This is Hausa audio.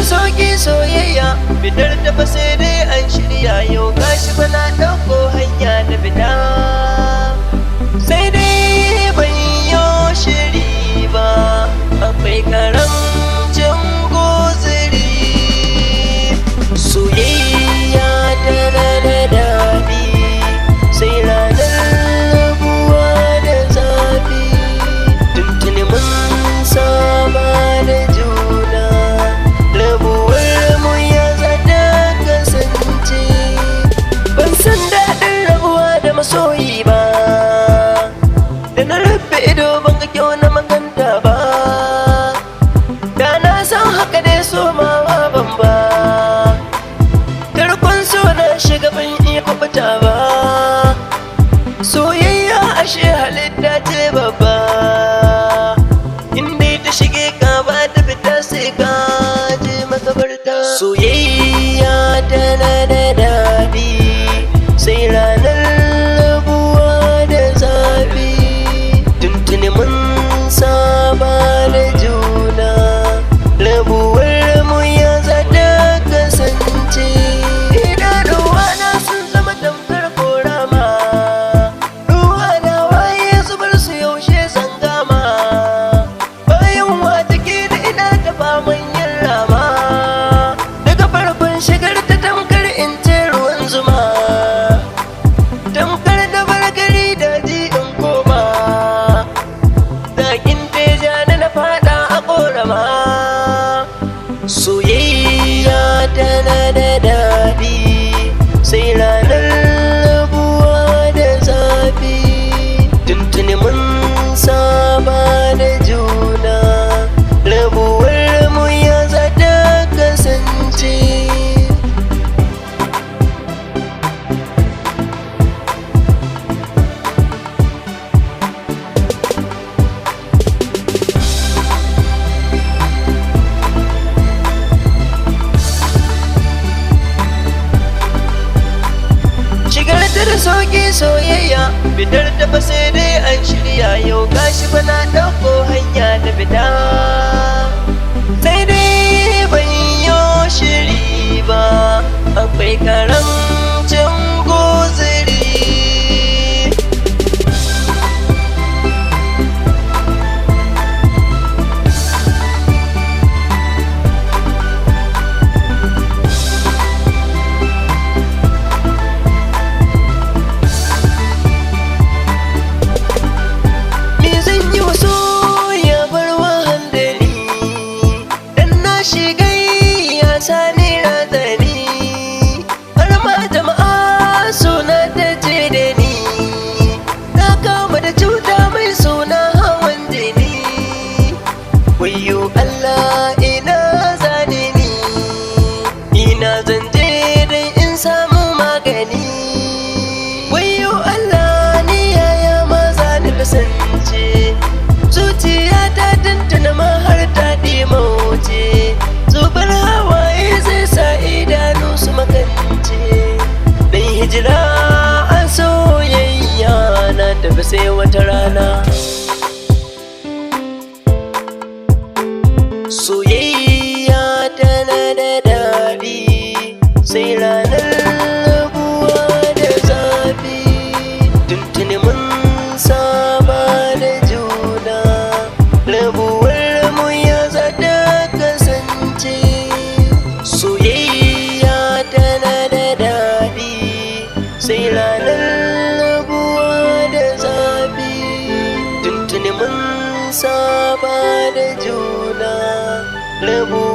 sauki soyayya fitar da fa sai dai an shirya yau gashi bana ɗauko hanya da fita sai dai ban yi shiri ba akwai karamcin guziri soyayya tana da daɗi sai ranar rabuwa da zafi tuntuni mun saba da juna rabuwar mu ya zata kasance ban san daɗin rabuwa da masoyi ba da na rufe ido ban ga kyau na maganta ba da na san haka dai somawa ban ba tarkon so na shiga ban iya kubuta ba soyayya ashe halitta ce babba inda ta shige ka ba ta fita sai ka je makabarta soyayya tana da daɗi sai ranar rabuwa da zafi tuntuni mun saba da juna rabuwar mu ya zata kasance idanuwa na sun zama tamkar korama ruwa na waye zubar su yaushe zangama bayan wata ke da ina ta faman yin rama daga farkon shigar ta tamkar in ce ruwan zuma tamkar da bargari da ji in koma zakin teja na fada a korama soyayya tana da daɗi sai ranar rabuwa da zafi tuntuni mun saba da juna rabuwar mu ya zata kasance shigar ta da sauki soyayya fitar da fa sai dai an shirya yau gashi bana ɗauko hanya da fita sai dai ban yi shiri ba akwai karamcin guziri sani razani har ma jama'a suna ta ce da ni na kama da cuta mai suna hawan jini wayyo Allah ina zane ni ina zanje dai in samu magani wayyo Allah ni yaya ma zani kasance zuciya ta tuntuna ma har ta ɗimauce zubar hawaye zai sa idanu su makance dan hijira a soyayya na tafi sai wata rana soyayya tana da daɗi sai ranar rabuwa da zafi tuntuni mun saba da juna rabuwar mu ya zata kasance soyayya tana da daɗi sai ranar rabuwa da zafi tuntuni mun saba da juna rabuwa